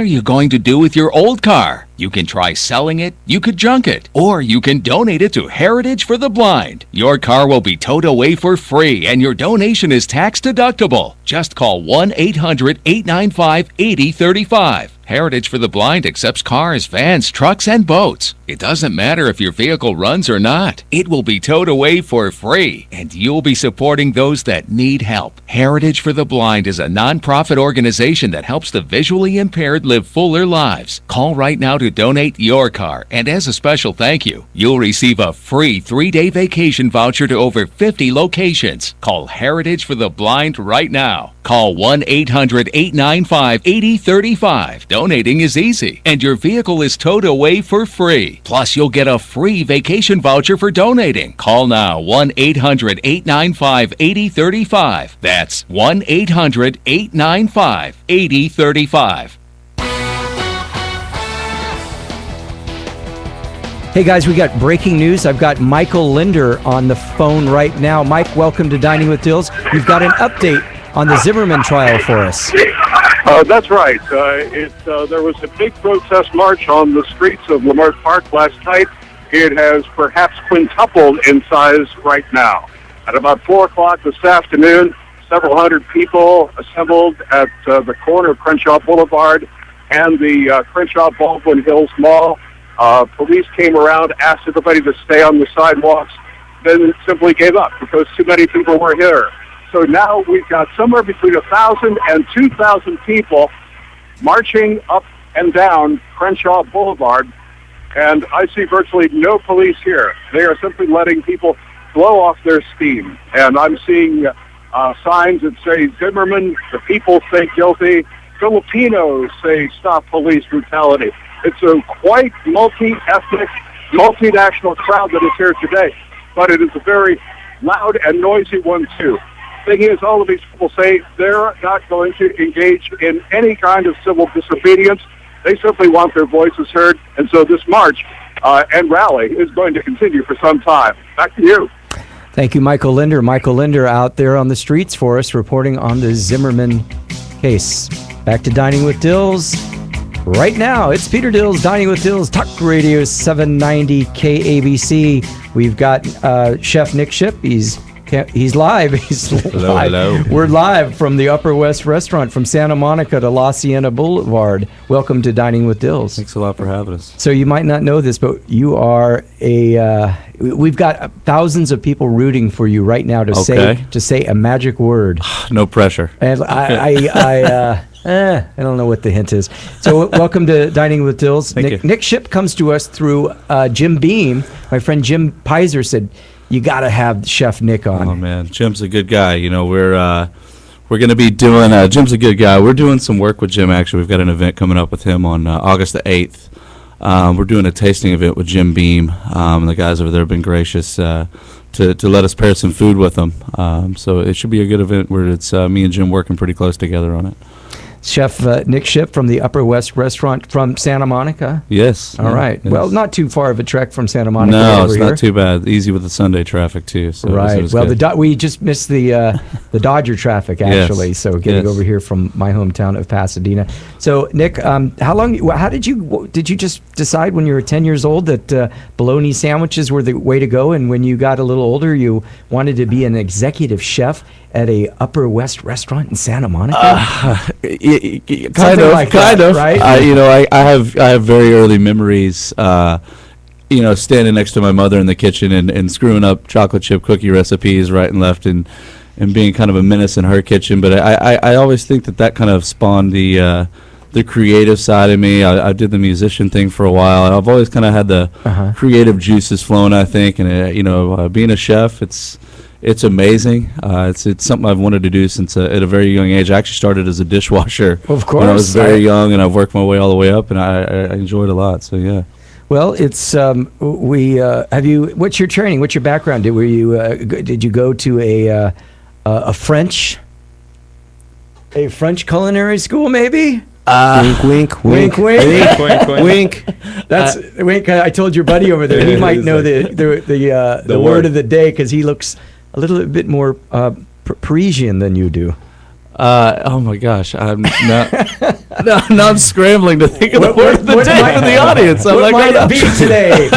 What are you going to do with your old car? You can try selling it, you could junk it, or you can donate it to Heritage for the Blind. Your car will be towed away for free, and your donation is tax deductible. Just call 1-800-895-8035. Heritage for the Blind accepts cars, vans, trucks, and boats. It doesn't matter if your vehicle runs or not. It will be towed away for free, and you'll be supporting those that need help. Heritage for the Blind is a non-profit organization that helps the visually impaired live fuller lives. Call right now to donate your car, and as a special thank you, you'll receive a free 3-day vacation voucher to over 50 locations. Call Heritage for the Blind right now. Call 1-800-895-8035. Donating is easy, and your vehicle is towed away for free. Plus, you'll get a free vacation voucher for donating. Call now, 1-800-895-8035. That's 1-800-895-8035. Hey guys, we got breaking news. I've got Michael Linder on the phone right now. Mike, welcome to Dining with Dills. You've got an update on the Zimmerman trial for us. That's right. There was a big protest march on the streets of Lamert Park last night. It has perhaps quintupled in size right now. At about 4 o'clock this afternoon, several hundred people assembled at the corner of Crenshaw Boulevard and the Crenshaw Baldwin Hills Mall. Police came around, asked everybody to stay on the sidewalks, then simply gave up because too many people were here. So now we've got somewhere between 1,000 and 2,000 people marching up and down Crenshaw Boulevard, and I see virtually no police here. They are simply letting people blow off their steam. And I'm seeing signs that say, Zimmerman, the people say guilty. Filipinos say stop police brutality. It's a quite multi-ethnic, multinational crowd that is here today, but it is a very loud and noisy one, too. Thing is, all of these people say they're not going to engage in any kind of civil disobedience. They simply want their voices heard, and so this march and rally is going to continue for some time. Back to you. Thank you, Michael Linder. Michael Linder out there on the streets for us, reporting on the Zimmerman case. Back to Dining with Dills. Right now, it's Peter Dills, Dining with Dills, Talk Radio 790 KABC. We've got Chef Nick Shipp. He's live. Hello, live. hello. We're live from the Upper West Restaurant from Santa Monica to La Cienega Boulevard. Welcome to Dining with Dills. Thanks a lot for having us. So you might not know this, but you are we've got thousands of people rooting for you right now to say a magic word. No pressure. And I don't know what the hint is. So welcome to Dining with Dills. Nick Shipp comes to us through Jim Beam. My friend Jim Pizer said, you got to have Chef Nick on. Oh, man. Jim's a good guy. You know, we're going to be doing, Jim's a good guy. We're doing some work with Jim, actually. We've got an event coming up with him on August the 8th. We're doing a tasting event with Jim Beam. The guys over there have been gracious to let us pair some food with them. So it should be a good event where it's me and Jim working pretty close together on it. Chef Nick Shipp from the Upper West Restaurant from Santa Monica. Yes. All right. Yes. Well, not too far of a trek from Santa Monica. No, it's not too bad. Easy with the Sunday traffic too. So right. Well, we just missed the Dodger traffic actually. Yes. So getting over here from my hometown of Pasadena. So Nick, how did you just decide when you were 10 years old that bologna sandwiches were the way to go, and when you got a little older, you wanted to be an executive chef at a Upper West restaurant in Santa Monica? Kind of. Right? I have very early memories, standing next to my mother in the kitchen and screwing up chocolate chip cookie recipes right and left and being kind of a menace in her kitchen. But I always think that kind of spawned the creative side of me. I did the musician thing for a while. I've always kind of had the creative juices flowing, I think. And, being a chef, it's amazing. It's something I've wanted to do since at a very young age. I actually started as a dishwasher when I was very young, and I've worked my way all the way up, and I enjoyed it a lot. So yeah. Well, it's what's your training? What's your background? Did you go to a French culinary school maybe? Wink. Wink. That's wink. I told your buddy over there. He might know the word of the day because he looks a little bit more Parisian than you do. Oh my gosh, I'm not. Now I'm scrambling to think of the word of the day for the audience. I'm What like, might it be today?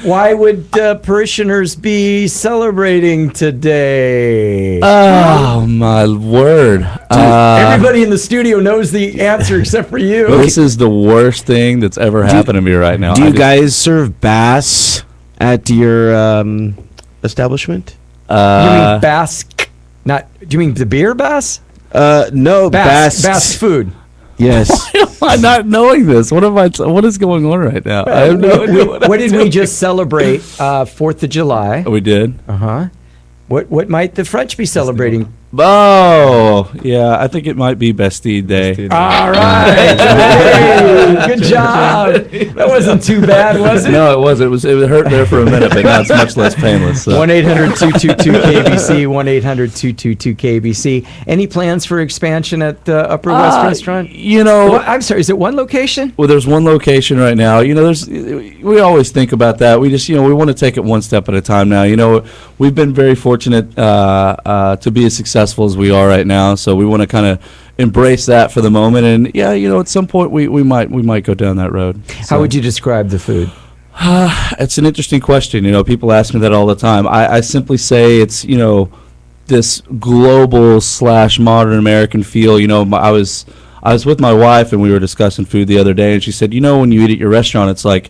Why would parishioners be celebrating today? oh my word! Everybody in the studio knows the answer except for you. This is the worst thing that's ever happened to me right now. Do you guys serve bass at your establishment? You mean Basque? Not? Do you mean the beer Bass? No, bass. Bass food. Yes. Why am I not knowing this? What is going on right now? I have no idea. What did we just celebrate? 4th of July. We did. Uh-huh. What might the French be celebrating? Oh, yeah. I think it might be Bastille Day. All right. Hey, good job. That wasn't too bad, was it? No, it wasn't. It hurt there for a minute, but now it's much less painless. So. 1-800-222-KBC, 1-800-222-KBC. Any plans for expansion at the Upper West Restaurant? I'm sorry, is it one location? Well, there's one location right now. We always think about that. We just, we want to take it one step at a time now. We've been very fortunate to be as successful as we are right now, so we want to kind of embrace that for the moment. And at some point we might go down that road. How would you describe the food? It's an interesting question. People ask me that all the time. I simply say it's this global / modern American feel. I was with my wife and we were discussing food the other day, and she said, when you eat at your restaurant, it's like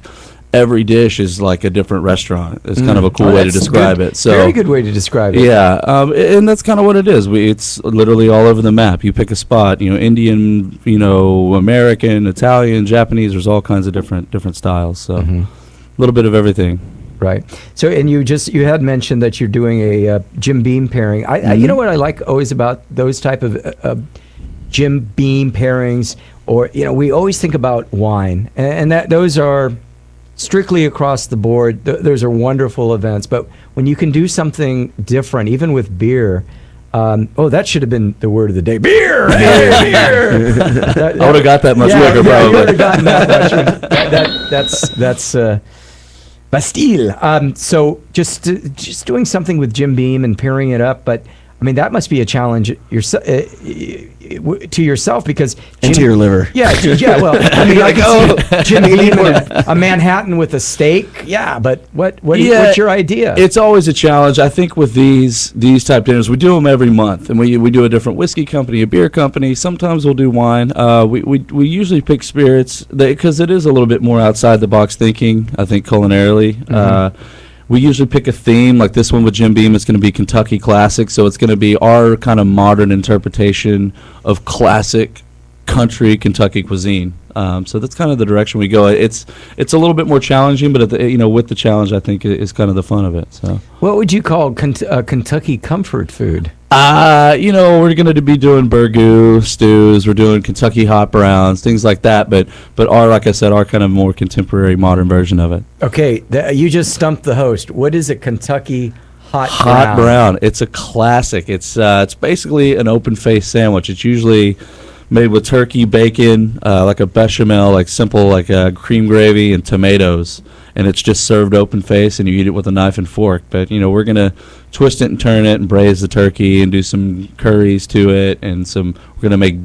every dish is like a different restaurant. It's kind of a cool way to describe it. So very good way to describe it. Yeah, and that's kind of what it is. It's literally all over the map. You pick a spot. Indian, American, Italian, Japanese. There's all kinds of different styles. So a little bit of everything. Right. So, and you had mentioned that you're doing a Jim Beam pairing. You know what I like always about those type of Jim Beam pairings, or we always think about wine, and that those are strictly across the board. Those are wonderful events, but when you can do something different, even with beer. That should have been the word of the day. Beer! Beer! I would have got that much quicker, probably. You would have gotten that much. That's Bastille. So just doing something with Jim Beam and pairing it up, but that must be a challenge to yourself, because to your liver. Yeah. Well, Jim Beam and a Manhattan with a steak. Yeah, but what's your idea? It's always a challenge. I think with these type dinners, we do them every month, and we do a different whiskey company, a beer company. Sometimes we'll do wine. We usually pick spirits because it is a little bit more outside the box thinking, I think, culinarily. We usually pick a theme, like this one with Jim Beam. It's going to be Kentucky Classic, so it's going to be our kind of modern interpretation of classic country Kentucky cuisine. So that's kind of the direction we go. It's a little bit more challenging, but with the challenge, I think is kind of the fun of it. So, what would you call Kentucky comfort food? We're going to be doing burgoo stews. We're doing Kentucky hot browns, things like that. But like I said, our kind of more contemporary, modern version of it. Okay, you just stumped the host. What is a Kentucky hot brown? It's a classic. It's basically an open face sandwich. It's usually made with turkey, bacon, like a bechamel, like simple, like cream gravy and tomatoes, and it's just served open face, and you eat it with a knife and fork. But we're gonna twist it and turn it and braise the turkey and do some curries to it, and we're gonna make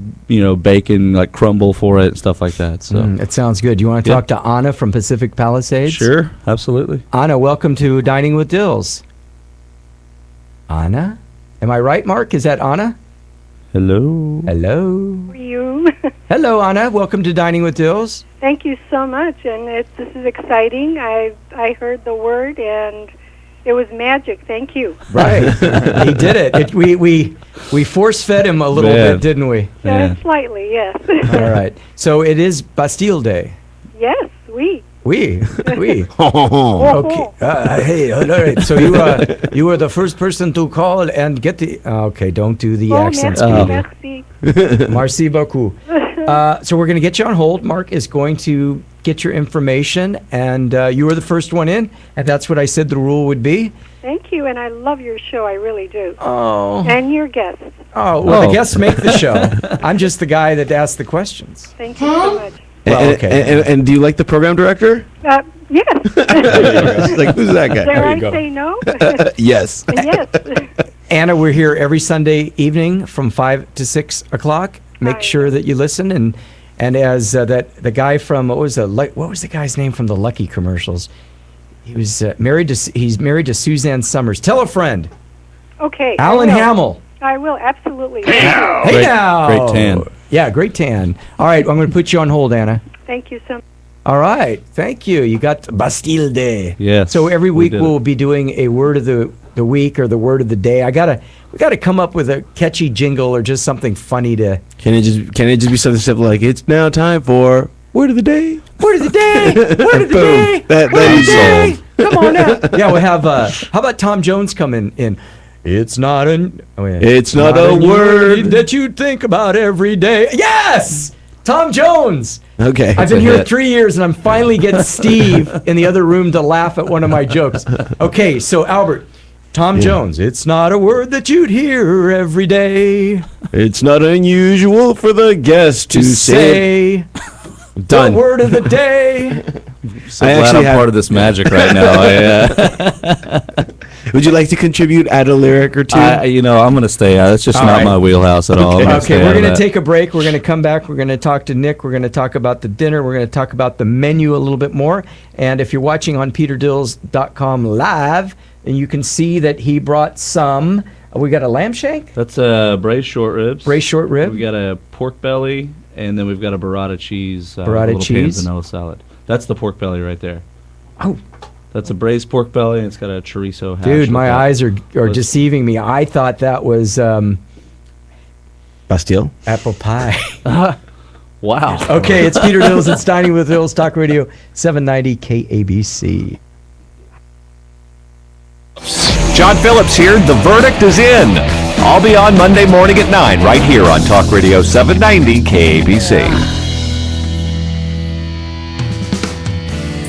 bacon like crumble for it and stuff like that. So it sounds good. You want to talk to Anna from Pacific Palisades? Sure, absolutely. Anna, welcome to Dining with Dills. Anna, am I right, Mark? Is that Anna? Hello. Hello. How are you? Hello, Anna. Welcome to Dining with Dills. Thank you so much, and this is exciting. I heard the word, and it was magic. Thank you. Right. He did it. We force-fed him a little bit, didn't we? Slightly, yes. All right. So it is Bastille Day. Yes, we. We. Okay. Hey, all right. So you were the first person to call and get the. Okay, don't do the accents. Merci. Merci beaucoup. So we're going to get you on hold. Mark is going to get your information, and you were the first one in, and that's what I said the rule would be. Thank you, and I love your show. I really do. Oh. And your guests. Oh, well, the guests make the show. I'm just the guy that asks the questions. Thank you so much. Well, okay. And do you like the program director? Yes. She's like, who's that guy? Dare I say no? Yes. Yes. Anna, we're here every Sunday evening from 5 to 6 o'clock. Make sure that you listen, And as the guy from what was the guy's name from the Lucky commercials? He was he's married to Suzanne Summers. Tell a friend. Okay. Alan Hamill. I will, absolutely. Hey Great- now. great tan. Yeah, great tan. All right, I'm going to put you on hold, Anna. Thank you so much. All right, thank you. You got Bastille Day. Yes, So every we week did we'll it. be doing a word of the week or the word of the day. We gotta come up with a catchy jingle or just something funny to. Can it just be something simple like it's now time for word of the day? Word of the day. Word of the Boom. day. That Word of is the day. sold. Come on now. Yeah, we'll have. How about Tom Jones coming in? It's not It's not a word that you'd think about every day. Yes, Tom Jones. Okay. I've been here 3 years, and I'm finally getting Steve in the other room to laugh at one of my jokes. Okay, so Albert, Tom Jones. It's not a word that you'd hear every day. It's not unusual for the guest to say. Done. The word of the day. So I glad actually I'm have- part of this magic right now. Would you like to contribute, add a lyric or two? I'm going to stay out. It's just All not right. my wheelhouse at all. I'm gonna Okay, stay we're out of going to that. take a break. We're going to come back. We're going to talk to Nick. We're going to talk about the dinner. We're going to talk about the menu a little bit more. And if you're watching on peterdills.com live, and you can see that he brought some. We got a lamb shank, That's braised short ribs. braised short rib. We got a pork belly, and then we've got a burrata cheese. Burrata little cheese. panzanella salad. That's the pork belly right there. Oh. That's a braised pork belly, and it's got a chorizo hash. Dude, with my that. eyes are Let's- deceiving me. I thought that was Bastille? apple pie. Wow. Okay, it's Peter Dills. It's Dining with Dills, Talk Radio 790 KABC. John Phillips here. The verdict is in. I'll be on Monday morning at 9 right here on Talk Radio 790 KABC.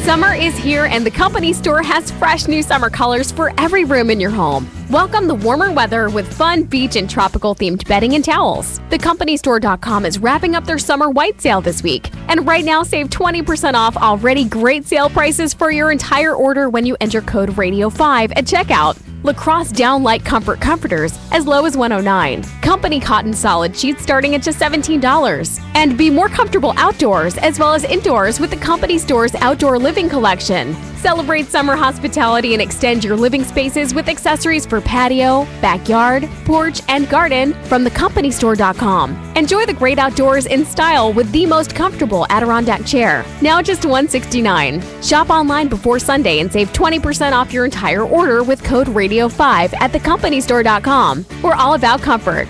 Summer is here, and the company store has fresh new summer colors for every room in your home. Welcome the warmer weather with fun beach and tropical themed bedding and towels. Thecompanystore.com is wrapping up their summer white sale this week. And right now, save 20% off already great sale prices for your entire order when you enter code RADIO5 at checkout. Lacrosse Down Light Comfort Comforters as low as $109. Company Cotton Solid Sheets starting at just $17. And be more comfortable outdoors as well as indoors with the Company Store's Outdoor Living Collection. Celebrate summer hospitality and extend your living spaces with accessories for patio, backyard, porch, and garden from thecompanystore.com. Enjoy the great outdoors in style with the most comfortable Adirondack chair, now just $169. Shop online before Sunday and save 20% off your entire order with code RADIO5 at thecompanystore.com. We're all about comfort.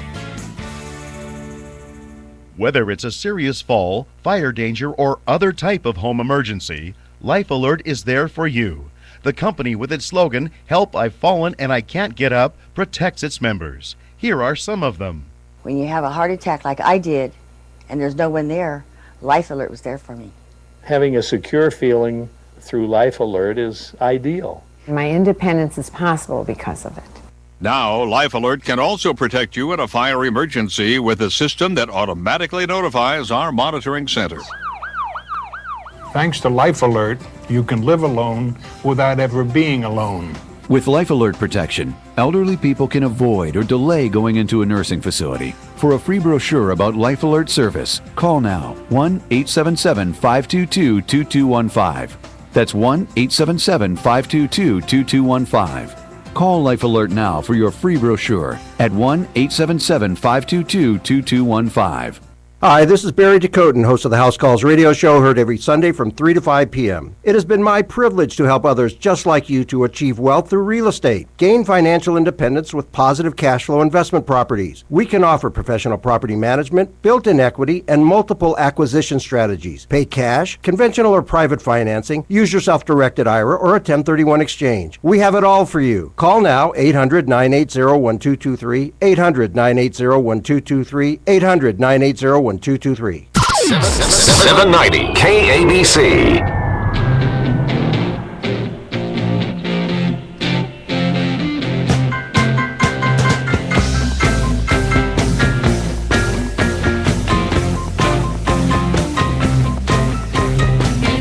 Whether it's a serious fall, fire danger, or other type of home emergency, Life Alert is there for you. The company, with its slogan, "Help, I've fallen and I can't get up," protects its members. Here are some of them. When you have a heart attack like I did, and there's no one there, Life Alert was there for me. Having a secure feeling through Life Alert is ideal. My independence is possible because of it. Now, Life Alert can also protect you in a fire emergency with a system that automatically notifies our monitoring center. Thanks to Life Alert, you can live alone without ever being alone. With Life Alert protection, elderly people can avoid or delay going into a nursing facility. For a free brochure about Life Alert service, call now 1-877-522-2215. That's 1-877-522-2215. Call Life Alert now for your free brochure at 1-877-522-2215. Hi, this is Barry DeCoten, host of the House Calls radio show, heard every Sunday from 3 to 5 p.m. It has been my privilege to help others just like you to achieve wealth through real estate, gain financial independence with positive cash flow investment properties. We can offer professional property management, built-in equity, and multiple acquisition strategies. Pay cash, conventional or private financing, use your self-directed IRA or a 1031 exchange. We have it all for you. Call now, 800-980-1223, 800-980-1223, 800-980-1223. 790 KABC.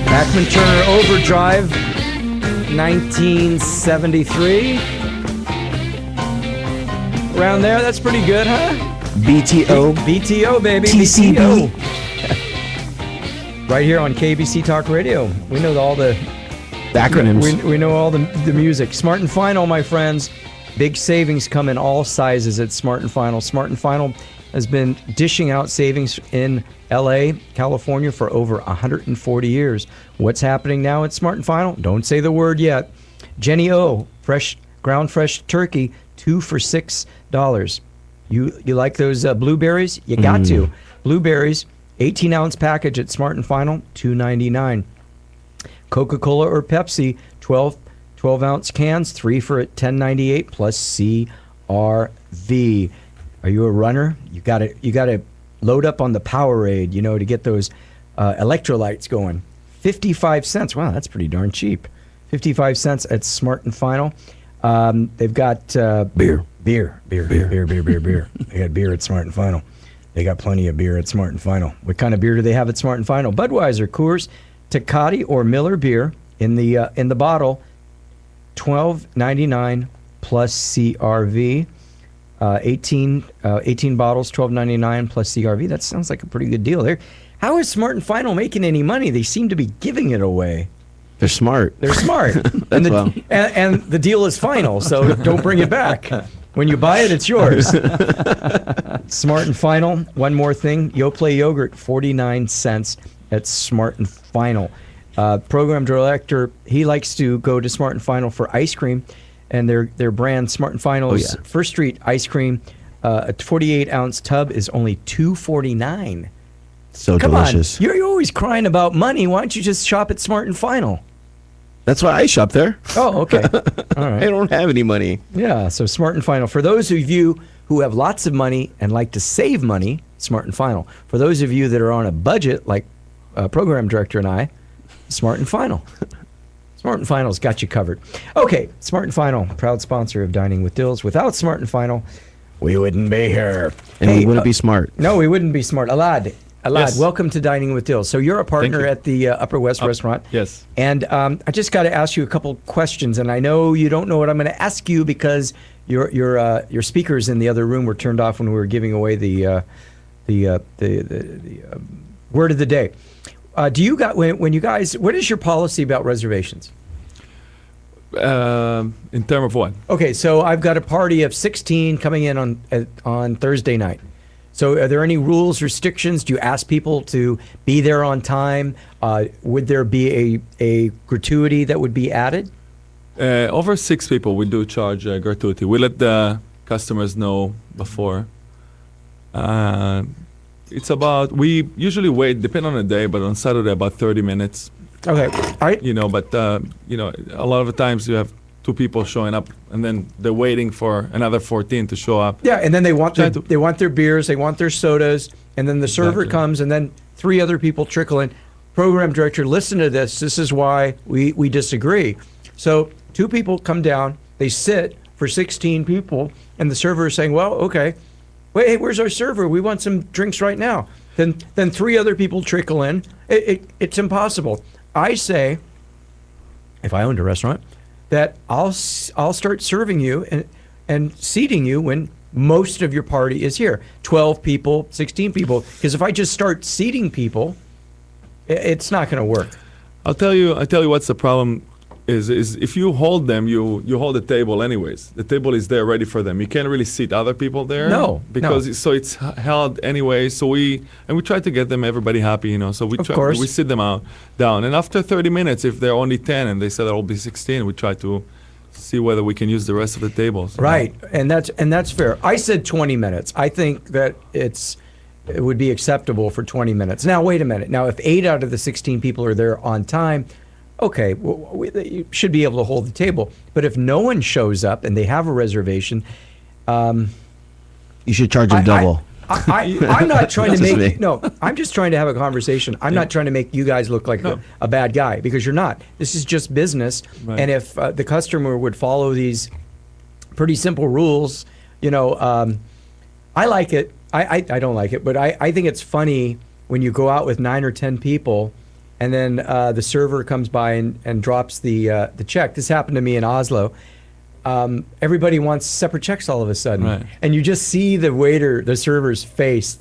Bachman Turner Overdrive, 1973. Around there, that's pretty good, huh? BTO. BTO, baby. TCB. BTO. right here on KABC Talk Radio. We know all the acronyms. We know all the music. Smart and Final, my friends. Big savings come in all sizes at Smart and Final. Smart and Final has been dishing out savings in LA, California for over 140 years. What's happening now at Smart and Final? Don't say the word yet. Jenny O, ground fresh turkey, 2 for $6. You like those blueberries? You got to. Blueberries, 18-ounce package at Smart and Final, $2.99. Coca-Cola or Pepsi, 12-ounce cans, 3 for $10.98 plus CRV. Are you a runner? You got to load up on the Powerade, to get those electrolytes going. 55 cents. Wow, that's pretty darn cheap. 55 cents at Smart and Final. They've got beer. They got beer at Smart and Final. They got plenty of beer at Smart and Final. What kind of beer do they have at Smart and Final? Budweiser, Coors, Tecate, or Miller beer in the bottle, $12.99 plus CRV. 18 bottles, $12.99 plus CRV. That sounds like a pretty good deal there. How is Smart and Final making any money? They seem to be giving it away. They're smart. And the deal is final, so don't bring it back. When you buy it, it's yours. Smart and Final. One more thing. Yoplait yogurt, 49 cents at Smart and Final. Program director, he likes to go to Smart and Final for ice cream. And their brand, Smart and Final's First Street ice cream, a 48-ounce tub is only $2.49. So delicious. Come on, you're always crying about money. Why don't you just shop at Smart and Final? That's why I shop there. Oh, okay. All right. I don't have any money. Yeah, so Smart and Final. For those of you who have lots of money and like to save money, Smart and Final. For those of you that are on a budget, like program director and I, Smart and Final. Smart and Final's got you covered. Okay, Smart and Final, proud sponsor of Dining with Dills. Without Smart and Final, we wouldn't be here. And we wouldn't be smart. No, we wouldn't be smart. Alad, Yes. welcome to Dining with Dills. So you're a partner at the Upper West Restaurant. Yes. And I just got to ask you a couple questions. And I know you don't know what I'm going to ask you because your speakers in the other room were turned off when we were giving away the word of the day. Do you got when you guys? What is your policy about reservations? In terms of what? Okay, so I've got a party of 16 coming in on Thursday night. So are there any rules, restrictions? Do you ask people to be there on time? Would there be a gratuity that would be added? Over 6 people, we do charge gratuity. We let the customers know before. It's about, we usually wait, depending on the day, but on Saturday about 30 minutes. Okay. All right. But a lot of the times you have 2 people showing up and then they're waiting for another 14 to show up. Yeah, and then they want their beers, they want their sodas, and then the server comes and then 3 other people trickle in. Program director, listen to this. This is why we disagree. So 2 people come down, they sit for 16 people, and the server is saying, well, okay, wait, hey, where's our server? We want some drinks right now. Then 3 other people trickle in. It's impossible. I say, if I owned a restaurant, that I'll start serving you and seating you when most of your party is here. 12 people, 16 people. Because if I just start seating people, it's not going to work. I'll tell you what's the problem is if you hold them, you hold the table anyways. The table is there ready for them. You can't really seat other people there. No. So it's held anyway. So we try to get everybody happy, So we sit them down. And after 30 minutes, if they're only 10 and they said there'll be 16, we try to see whether we can use the rest of the tables. Right. And that's fair. I said 20 minutes. I think that it would be acceptable for 20 minutes. Now, wait a minute. Now, if 8 out of the 16 people are there on time, okay, you should be able to hold the table. But if no one shows up and they have a reservation, you should charge them double. I'm not trying to make I'm just trying to have a conversation. I'm not trying to make you guys look like a bad guy, because you're not. This is just business. Right. And if the customer would follow these pretty simple rules, I like it. I don't like it, but I think it's funny when you go out with 9 or 10 people. And then the server comes by and drops the check. This happened to me in Oslo. Everybody wants separate checks all of a sudden. Right. And you just see the server's face.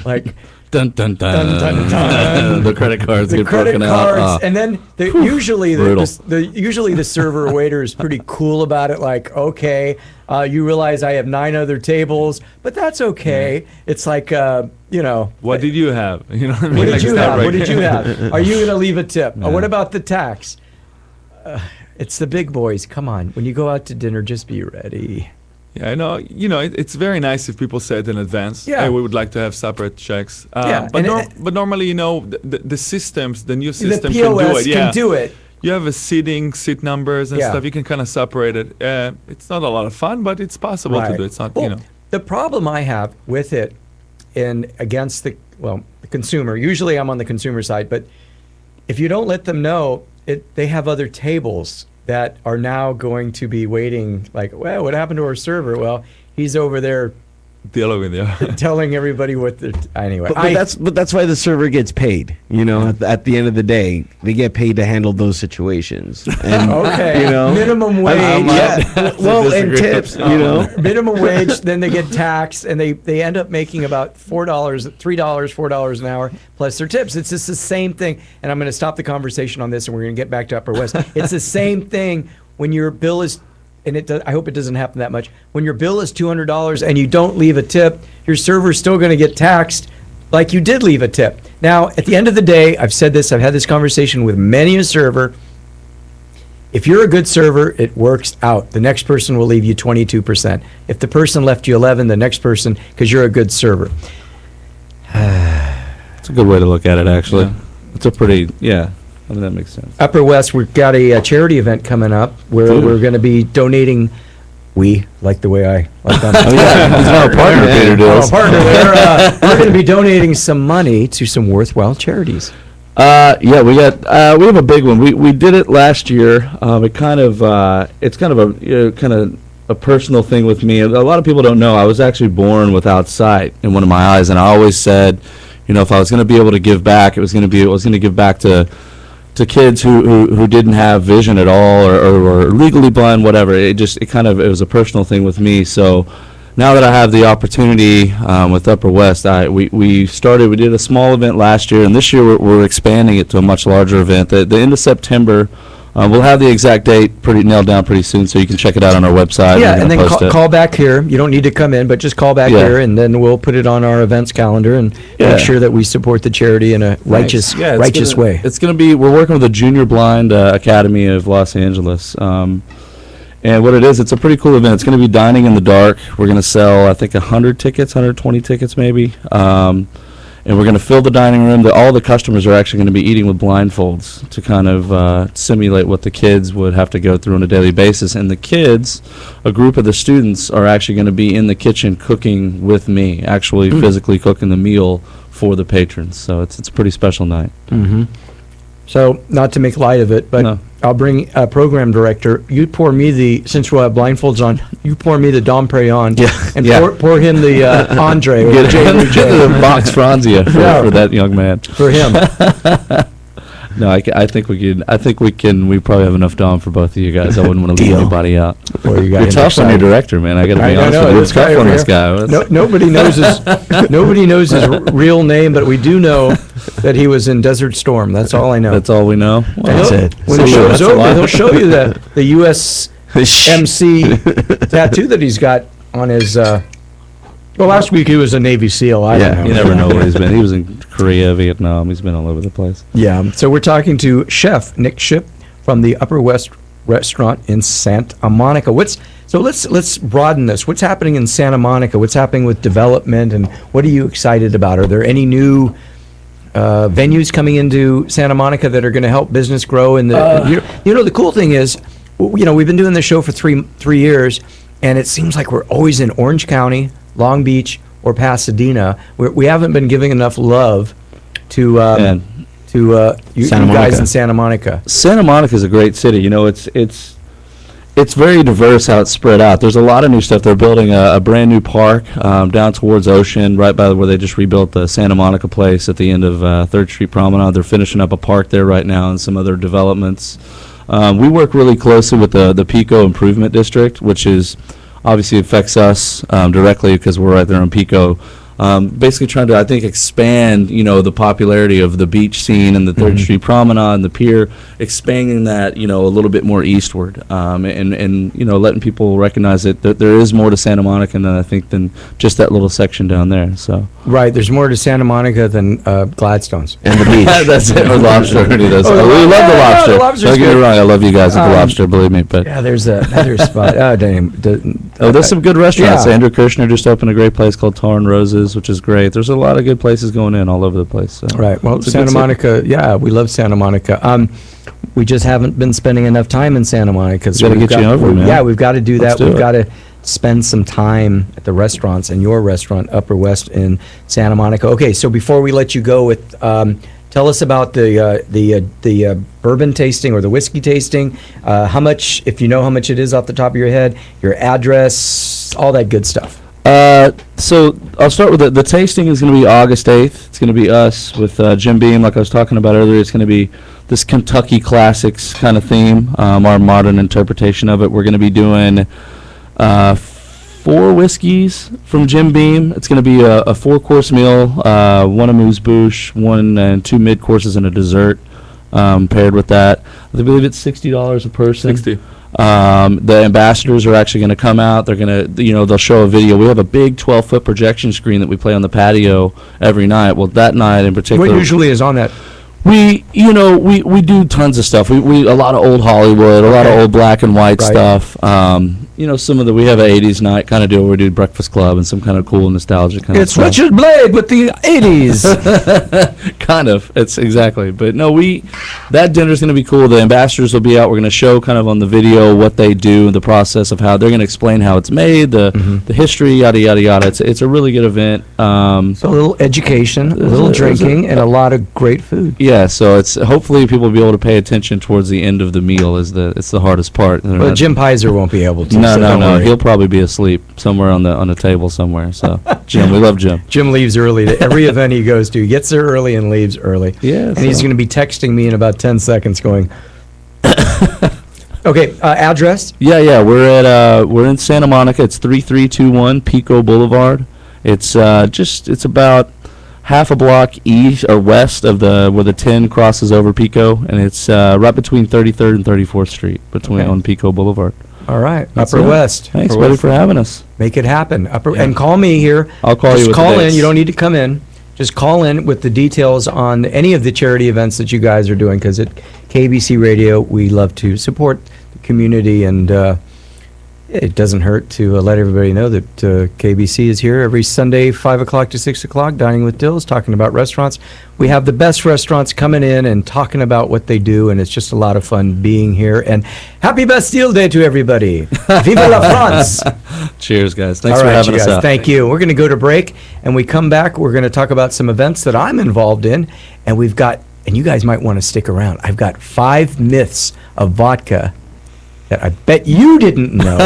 Like, Dun, dun, dun. Dun, dun, dun. The credit cards The get credit broken cards, out. and then usually the server or waiter is pretty cool about it. Like, okay, you realize I have 9 other tables, but that's okay. It's like, what did you have? You know what I mean? What did Like, you it's not have? right. What did you have? Are you going to leave a tip? Yeah. What about the tax? It's the big boys. Come on. When you go out to dinner, just be ready. Yeah, I know. It's very nice if people say it in advance. Yeah. Hey, we would like to have separate checks. Yeah, But normally, the systems, the new system the can do POS it. Yeah. can do it. You have seat numbers and Yeah. stuff. You can kind of separate it. It's not a lot of fun, but it's possible to Right. do. It's not, Well, the problem I have with it against the consumer, usually I'm on the consumer side, but if you don't let them know, they have other tables that are now going to be waiting, like, well, what happened to our server? Well, he's over there dealing with you. telling everybody what they're anyway. But that's why the server gets paid. At the end of the day, they get paid to handle those situations. And, okay, minimum wage. Well, and tips. Minimum wage. Then they get taxed, and they end up making about $3, $4 an hour plus their tips. It's just the same thing. And I'm going to stop the conversation on this, and we're going to get back to Upper West. It's the same thing when your bill is. And I hope it doesn't happen that much. When your bill is $200 and you don't leave a tip, your server's still going to get taxed like you did leave a tip. Now, at the end of the day, I've said this, I've had this conversation with many a server. If you're a good server, it works out. The next person will leave you 22%. If the person left you 11, the next person, because you're a good server. It's a good way to look at it, actually. Yeah. It's a pretty, I mean, that makes sense. Upper West, we've got a charity event coming up where we're going to be donating. We like the way I like that. He's our partner, Peter Dills. Partner there. We're going to be donating some money to some worthwhile charities. We have a big one. We did it last year. It's kind of a personal thing with me. A lot of people don't know I was actually born without sight in one of my eyes, and I always said, if I was going to be able to give back, I was going to give back to kids who didn't have vision at all or legally blind, whatever. It was a personal thing with me. So now that I have the opportunity with Upper West, we did a small event last year, and this year we're expanding it to a much larger event. The end of September, we'll have the exact date nailed down pretty soon, so you can check it out on our website. Yeah, and then call back here. You don't need to come in, but just call back here, and then we'll put it on our events calendar and make sure that we support the charity in a righteous way. It's going to be, we're working with the Junior Blind Academy of Los Angeles. And what it is, it's a pretty cool event. It's going to be dining in the dark. We're going to sell, I think, 120 tickets maybe. And we're going to fill the dining room. All the customers are actually going to be eating with blindfolds to kind of simulate what the kids would have to go through on a daily basis. And the kids, a group of the students, are actually going to be in the kitchen cooking with me, actually physically cooking the meal for the patrons. So it's a pretty special night. Mm-hmm. So, not to make light of it, but I'll bring a program director. You pour me since we'll have blindfolds on, you pour me the Dom Perignon and pour him the Andre. Or Get the box Franzia for that young man. For him. No, I think we can. I think we can. We probably have enough Dom for both of you guys. I wouldn't want to leave anybody out. You're tough on your director, man. I got to be honest with you. It's tough on this guy. Nobody knows his real name, but we do know that he was in Desert Storm. That's all I know. That's all we know. That's it. When the show's over, he'll show you the USMC tattoo that he's got on his. Well, last week he was a Navy SEAL. I don't know. You never know where he's been. He was in Korea, Vietnam. He's been all over the place. Yeah. So we're talking to Chef Nick Ship from the Upper West Restaurant in Santa Monica. So let's broaden this. What's happening in Santa Monica? What's happening with development, and what are you excited about? Are there any new venues coming into Santa Monica that are going to help business grow? And the cool thing is, we've been doing this show for three years, and it seems like we're always in Orange County, Long Beach, or Pasadena. We haven't been giving enough love to you guys in Santa Monica. Santa Monica is a great city. It's very diverse how it's spread out. There's a lot of new stuff. They're building a brand new park down towards Ocean, right by where they just rebuilt the Santa Monica place at the end of 3rd Street Promenade. They're finishing up a park there right now and some other developments. We work really closely with the Pico Improvement District, which is obviously affects us directly because we're right there in Pico. basically trying to, I think, expand, the popularity of the beach scene and the 3rd Street Promenade and the pier, expanding that, a little bit more eastward, and letting people recognize that there is more to Santa Monica than just that little section down there. So right, there's more to Santa Monica than Gladstone's and the beach. That's it. Or lobster. We love the lobster. Don't get me wrong. I love you guys at the lobster. Believe me. But yeah, there's another spot. Oh, damn. There's some good restaurants. Yeah. Andrew Kirshner just opened a great place called Tar and Roses, which is great. There's a lot of good places going in all over the place. So. Right. Well, Santa Monica. Yeah, we love Santa Monica. We just haven't been spending enough time in Santa Monica. So we've got to get you over, man. Yeah, we've got to do that. We've got to spend some time at the restaurants, and your restaurant, Upper West in Santa Monica. Okay, so before we let you go with, tell us about the bourbon tasting or the whiskey tasting. How much, if you know how much it is off the top of your head, your address, all that good stuff. So I'll start with the tasting is going to be August 8th. It's going to be us with Jim Beam, like I was talking about earlier. It's going to be this Kentucky classics kind of theme, our modern interpretation of it. We're going to be doing 4 whiskeys from Jim Beam. It's going to be a 4-course meal, 1 amuse-bouche, 1 and 2 mid-courses, and a dessert paired with that. I believe it's $60 a person. 60. The ambassadors are actually going to come out. They're going to, they'll show a video. We have a big 12-foot projection screen that we play on the patio every night. Well, that night in particular, What usually is on that? we do tons of stuff. We a lot of old Hollywood, a lot of old black and white stuff. Some of we have an 80s night kind of deal where we do Breakfast Club and some kind of cool nostalgic kind of stuff. It's Richard Blade with the 80s. Kind of. It's exactly. But no, that dinner's going to be cool. The ambassadors will be out. We're going to show kind of on the video what they do, the process of how they're going to explain how it's made, the history, yada, yada, yada. It's a really good event. So a little education, a little drinking, and a lot of great food. Yeah, so it's hopefully people will be able to pay attention towards the end of the meal. It's the hardest part. Well, Jim Pizer won't be able to. No. He'll probably be asleep somewhere on the table somewhere. So Jim, we love Jim. Jim leaves early. Every event he goes to, he gets there early and leaves early. Yeah. And he's going to be texting me in about 10 seconds going, okay, address? Yeah. We're in Santa Monica. It's 3321 Pico Boulevard. It's it's about half a block east or west of where the 10 crosses over Pico, and it's right between 33rd and 34th Street on Pico Boulevard. All right, That's Upper it. West. Thanks, Upper buddy, West. for having us. Make it happen. And call me here. I'll call you with call the in. dates. You don't need to come in. Just call in with the details on any of the charity events that you guys are doing, because at KABC Radio, we love to support the community, and it doesn't hurt to let everybody know that KABC is here every Sunday, 5 o'clock to 6 o'clock, Dining with Dills, talking about restaurants. We have the best restaurants coming in and talking about what they do, and it's just a lot of fun being here. And happy Bastille Day to everybody. Vive la France. Cheers, guys. Thanks All for right, having you us guys, out. thank you. We're going to go to break, and we come back, we're going to talk about some events that I'm involved in, and we've got, and you guys might want to stick around, I've got 5 myths of vodka that I bet you didn't know.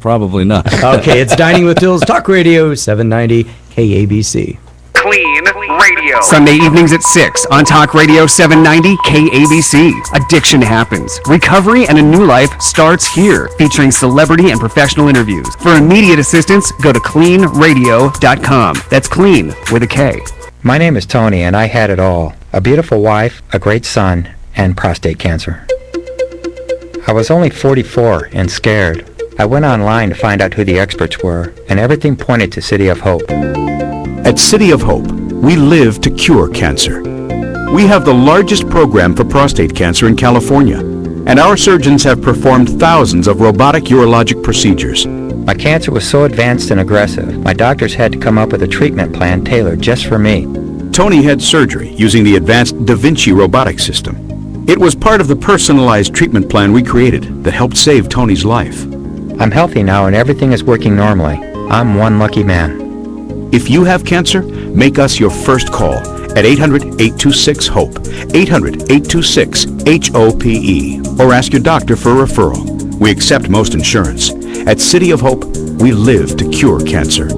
Probably not. Okay, it's Dining with Dills, Talk Radio 790 KABC. Clean Radio. Sunday evenings at 6 on Talk Radio 790 KABC. Addiction happens. Recovery and a new life starts here, featuring celebrity and professional interviews. For immediate assistance, go to cleanradio.com. That's clean with a K. My name is Tony, and I had it all. A beautiful wife, a great son, and prostate cancer. I was only 44 and scared. I went online to find out who the experts were, and everything pointed to City of Hope. At City of Hope, we live to cure cancer. We have the largest program for prostate cancer in California, and our surgeons have performed thousands of robotic urologic procedures. My cancer was so advanced and aggressive, my doctors had to come up with a treatment plan tailored just for me. Tony had surgery using the advanced Da Vinci robotic system. It was part of the personalized treatment plan we created that helped save Tony's life. I'm healthy now and everything is working normally. I'm one lucky man. If you have cancer, make us your first call at 800-826-HOPE, 800-826-HOPE, or ask your doctor for a referral. We accept most insurance. At City of Hope, we live to cure cancer.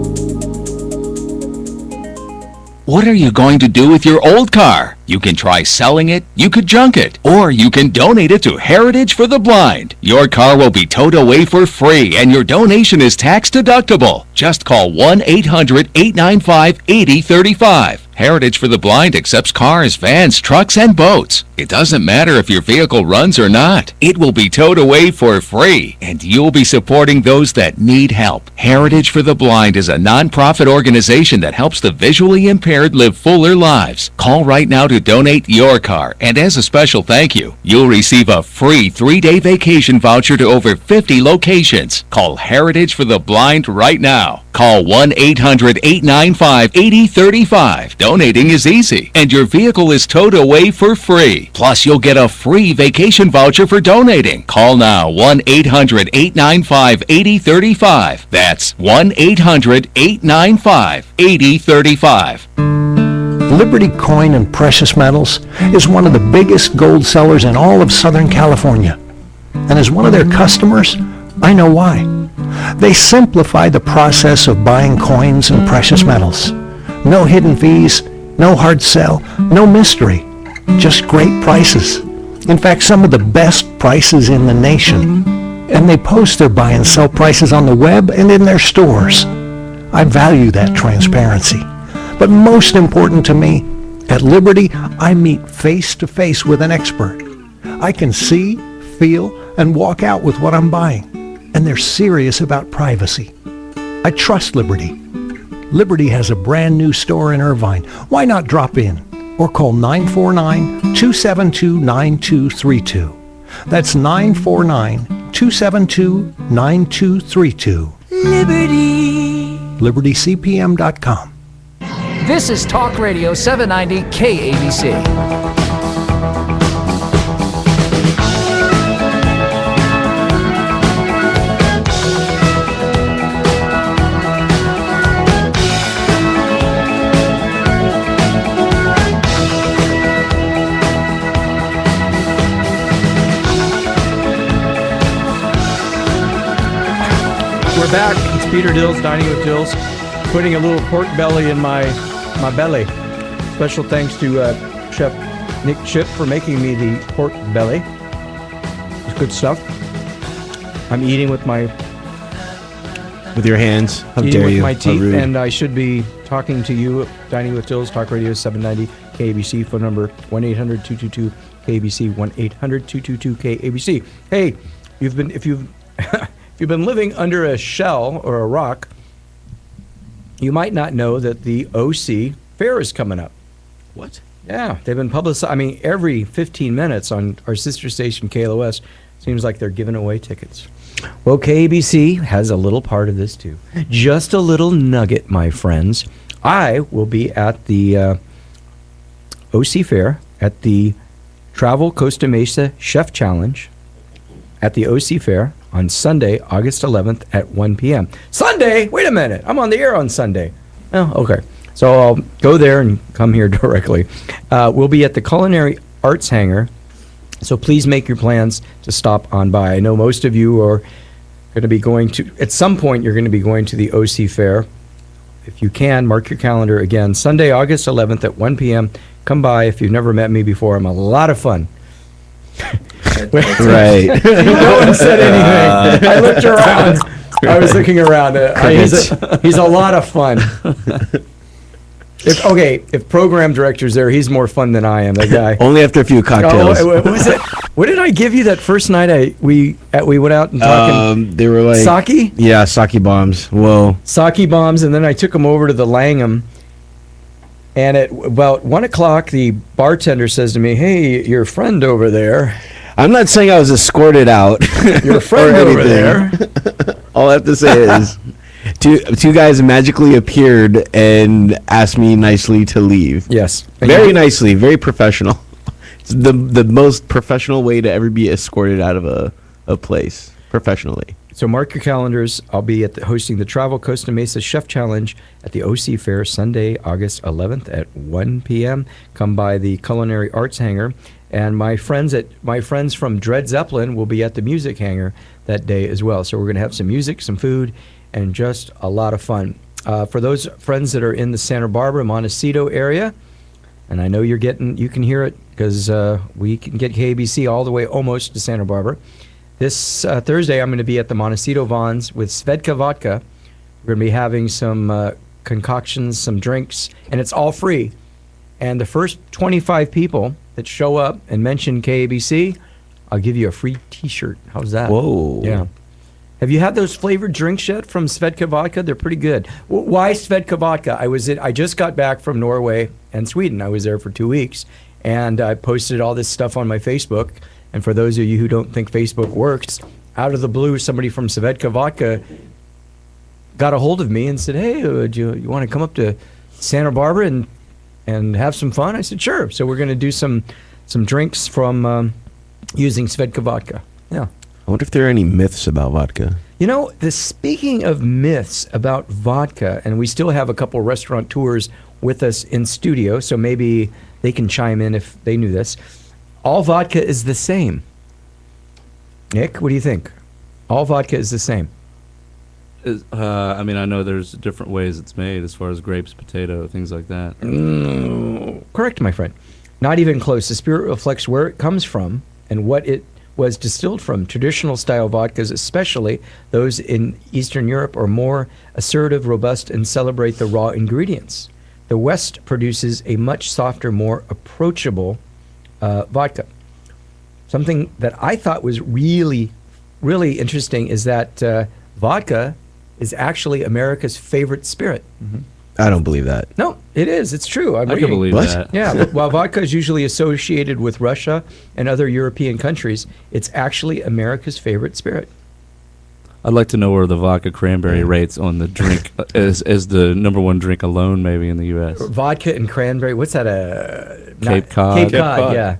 What are you going to do with your old car? You can try selling it, you could junk it, or you can donate it to Heritage for the Blind. Your car will be towed away for free, and your donation is tax deductible. Just call 1-800-895-8035. Heritage for the Blind accepts cars, vans, trucks, and boats. It doesn't matter if your vehicle runs or not. It will be towed away for free, and you'll be supporting those that need help. Heritage for the Blind is a non-profit organization that helps the visually impaired live fuller lives. Call right now to donate your car, and as a special thank you, you'll receive a free 3-day vacation voucher to over 50 locations. Call Heritage for the Blind right now. Call 1-800-895-8035. Donating is easy, and your vehicle is towed away for free. Plus, you'll get a free vacation voucher for donating. Call now, 1-800-895-8035. That's 1-800-895-8035. Liberty Coin and Precious Metals is one of the biggest gold sellers in all of Southern California. And as one of their customers, I know why. They simplify the process of buying coins and precious metals. No hidden fees, no hard sell, no mystery, just great prices. In fact, some of the best prices in the nation. And they post their buy and sell prices on the web and in their stores. I value that transparency. But most important to me, at Liberty, I meet face to face with an expert. I can see, feel, and walk out with what I'm buying. And they're serious about privacy. I trust Liberty. Liberty has a brand new store in Irvine. Why not drop in or call 949-272-9232. That's 949-272-9232. Liberty. LibertyCPM.com. This is Talk Radio 790 KABC. We're back. It's Peter Dills, Dining with Dills, putting a little pork belly in my belly. Special thanks to Chef Nick Chip for making me the pork belly. It's good stuff. I'm eating with my... With your hands? How eating dare with you? my How teeth, rude. and I should be talking to you. Dining with Dills, Talk Radio 790 KABC, phone number 1-800-222-KABC, 1-800-222-KABC. Hey, if you've been living under a shell or a rock, you might not know that the OC Fair is coming up. What? Yeah, they've been publicized. I mean, every 15 minutes on our sister station, KLOS, seems like they're giving away tickets. Well, KABC has a little part of this, too. Just a little nugget, my friends. I will be at the OC Fair at the Travel Costa Mesa Chef Challenge at the OC Fair on Sunday, August 11th at 1 p.m. Sunday? Wait a minute. I'm on the air on Sunday. Oh, okay. So I'll go there and come here directly. We'll be at the Culinary Arts Hangar, so please make your plans to stop on by. I know most of you are going to be going to, at some point, you're going to be going to the OC Fair. If you can, mark your calendar again. Sunday, August 11th at 1 p.m. Come by. If you've never met me before, I'm a lot of fun. Right. No one said anything. I looked around. I was looking around. He's a lot of fun. If program director's there, he's more fun than I am. That guy. Only after a few cocktails. What was it? What did I give you that first night? We went out and talking. They were like sake. Yeah, sake bombs. Whoa. Sake bombs, and then I took them over to the Langham. And at about 1 o'clock, the bartender says to me, "Hey, your friend over there." I'm not saying I was escorted out. Your friend over there. All I have to say is, two guys magically appeared and asked me nicely to leave. Yes, very nicely, very professional. It's the most professional way to ever be escorted out of a place professionally. So mark your calendars. I'll be hosting the Travel Costa Mesa Chef Challenge at the OC Fair Sunday, August 11th at 1 p.m. Come by the Culinary Arts Hangar. And my friends from Dred Zeppelin will be at the Music Hangar that day as well. So we're going to have some music, some food, and just a lot of fun. For those friends that are in the Santa Barbara, Montecito area, And I know you can hear it because we can get KABC all the way almost to Santa Barbara. This Thursday, I'm going to be at the Montecito Vons with Svedka Vodka. We're going to be having some concoctions, some drinks, and it's all free. And the first 25 people that show up and mention KABC, I'll give you a free T-shirt. How's that? Whoa. Yeah. Have you had those flavored drinks yet from Svedka Vodka? They're pretty good. Why Svedka Vodka? I just got back from Norway and Sweden. I was there for 2 weeks, and I posted all this stuff on my Facebook. And for those of you who don't think Facebook works, out of the blue, somebody from Svedka Vodka got a hold of me and said, "Hey, you want to come up to Santa Barbara and have some fun?" I said, "Sure." So we're going to do some drinks from using Svedka Vodka. Yeah. I wonder if there are any myths about vodka. You know, speaking of myths about vodka, and we still have a couple restaurateurs with us in studio, so maybe they can chime in if they knew this. All vodka is the same. Nick, what do you think? All vodka is the same. I mean, I know there's different ways it's made as far as grapes, potato, things like that. Correct, my friend. Not even close. The spirit reflects where it comes from and what it was distilled from. Traditional style vodkas, especially those in Eastern Europe, are more assertive, robust, and celebrate the raw ingredients. The West produces a much softer, more approachable vodka. Something that I thought was really, really interesting is that vodka is actually America's favorite spirit. Mm-hmm. I don't believe that. No, it is. It's true. I can believe that. Yeah, but while vodka is usually associated with Russia and other European countries, it's actually America's favorite spirit. I'd like to know where the vodka cranberry rates on the drink as the number one drink alone, maybe in the U.S. Vodka and cranberry. What's that? Cape Cod. Cape Cod. Yeah.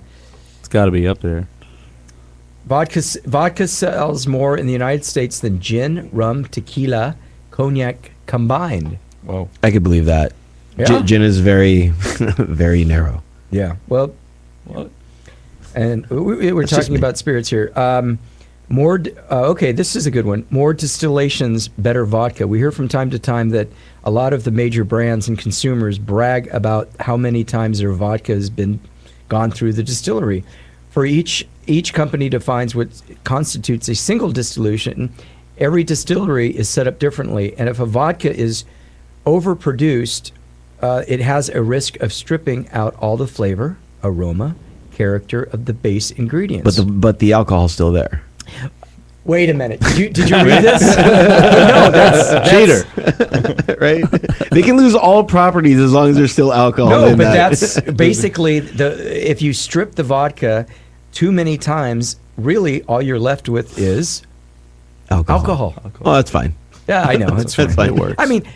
It's got to be up there. Vodka sells more in the United States than gin, rum, tequila, cognac combined. Whoa. I could believe that. Yeah. Gin is very, very narrow. Yeah. Well, and we're talking about spirits here. Okay, this is a good one. More distillations, better vodka. We hear from time to time that a lot of the major brands and consumers brag about how many times their vodka has been gone through the distillery. For each company defines what constitutes a single distillation. Every distillery is set up differently, and if a vodka is overproduced, it has a risk of stripping out all the flavor, aroma, character of the base ingredients. But the alcohol's still there. Wait a minute. Did you read this? No, that's cheater. Right? They can lose all properties as long as there's still alcohol in that. That's basically if you strip the vodka too many times, really all you're left with is alcohol. Oh, that's fine. Yeah, I know. That's fine. It works. I mean,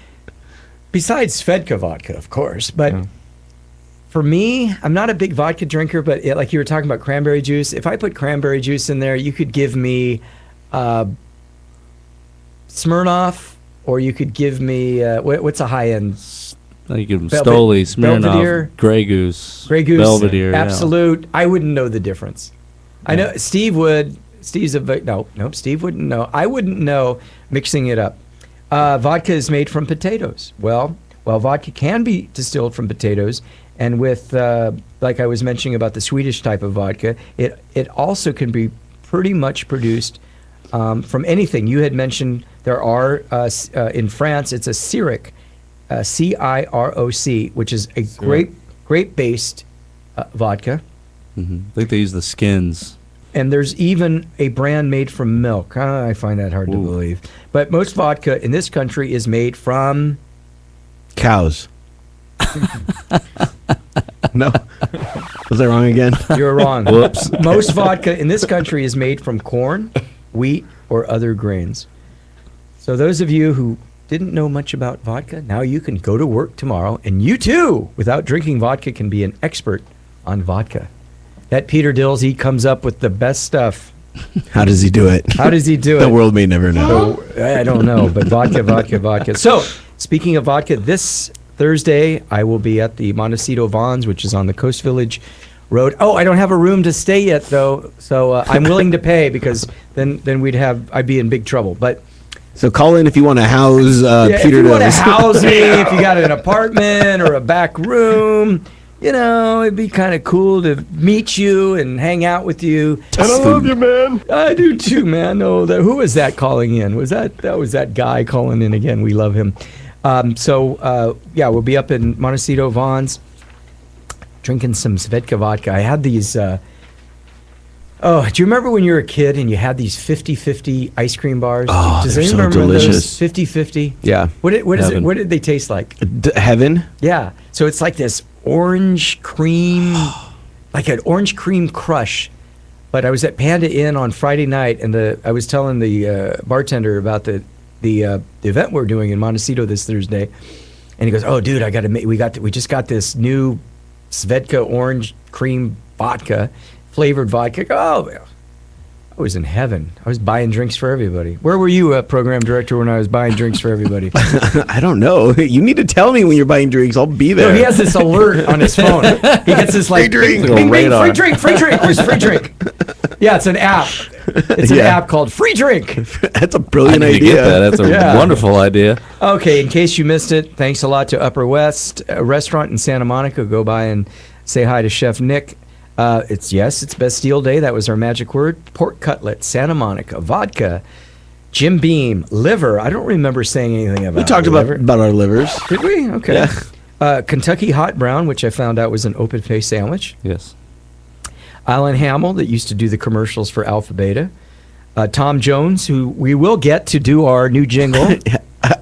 besides Svedka vodka, of course, but for me, I'm not a big vodka drinker, but like you were talking about cranberry juice, if I put cranberry juice in there, you could give me Smirnoff, or you could give me, what's a high-end? You give them Stoli, Smirnoff, Belvedere, Grey Goose, Belvedere, Absolute. Yeah. I wouldn't know the difference. Yeah. I know Steve would. Steve wouldn't know. I wouldn't know mixing it up. Vodka is made from potatoes. Well, vodka can be distilled from potatoes, and with, like I was mentioning about the Swedish type of vodka, it also can be pretty much produced from anything. You had mentioned there are, in France, it's a Ciroc, C-I-R-O-C, which is a grape-based vodka. Mm-hmm. I think they use the skins. And there's even a brand made from milk. I find that hard to believe. But most vodka in this country is made from... cows. No. Was I wrong again? You're wrong. Whoops. Most vodka in this country is made from corn, wheat, or other grains. So those of you who didn't know much about vodka, now you can go to work tomorrow, and you too, without drinking vodka, can be an expert on vodka. That Peter Dills, he comes up with the best stuff. How does he do it? The world may never know. I don't know, but vodka. So, speaking of vodka, this Thursday, I will be at the Montecito Vons, which is on the Coast Village Road. Oh, I don't have a room to stay yet, though, so I'm willing to pay, because then I'd be in big trouble. But so call in if you want to house Peter Dills. If you want to house me, if you got an apartment or a back room, it'd be kind of cool to meet you and hang out with you. And I love you, man. I do too, man. No, who was that calling in? Was that guy calling in again? We love him. We'll be up in Montecito, Vaughn's, drinking some Vodka vodka. I had these. Do you remember when you were a kid and you had these 50-50 ice cream bars? Oh, Does they're anyone so remember delicious. those 50-50? Yeah. What is it? Heaven. What did they taste like? Heaven? Yeah. So it's like this orange cream, like an orange cream crush. But I was at Panda Inn on Friday night, and I was telling the bartender about the event we're doing in Montecito this Thursday, and he goes, "Oh, dude, we just got this new Svedka orange cream vodka, flavored vodka." Oh, I was in heaven. I was buying drinks for everybody. Where were you, program director, when I was buying drinks for everybody? I don't know. You need to tell me when you're buying drinks. I'll be there. No, he has this alert on his phone. He gets this like Free drink. bing, bing, free drink, free drink. Where's free drink? Yeah, it's an app. It's an app called Free Drink. That's a brilliant I need to idea. get that. That's a wonderful idea. Okay, in case you missed it, thanks a lot to Upper West Restaurant in Santa Monica. Go by and say hi to Chef Nick. It's Bastille Day. That was our magic word. Pork cutlet, Santa Monica, vodka, Jim Beam, liver. I don't remember saying anything about. We talked about our livers. Did we? Okay. Yeah. Kentucky Hot Brown, which I found out was an open face sandwich. Yes. Alan Hamill, that used to do the commercials for Alpha Beta. Tom Jones, who we will get to do our new jingle.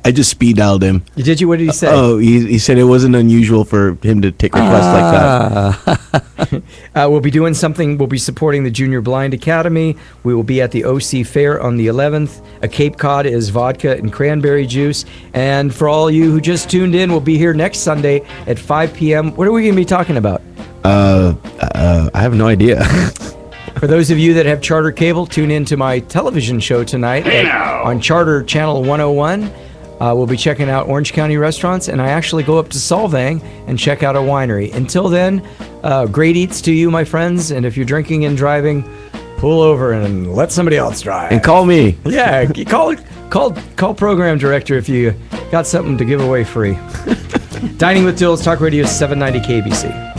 I just speed dialed him. Did you? What did he say? Oh, he said it wasn't unusual for him to take requests like that. We'll be doing something. We'll be supporting the Junior Blind Academy. We will be at the OC Fair on the 11th. A Cape Cod is vodka and cranberry juice. And for all you who just tuned in, we'll be here next Sunday at 5 p.m. What are we going to be talking about? I have no idea. For those of you that have Charter Cable, tune in to my television show tonight on Charter Channel 101. We'll be checking out Orange County restaurants, and I actually go up to Solvang and check out a winery. Until then, great eats to you, my friends, and if you're drinking and driving, pull over and let somebody else drive. And call me. Yeah, call program director if you got something to give away free. Dining with Dills, Talk Radio 790 KABC.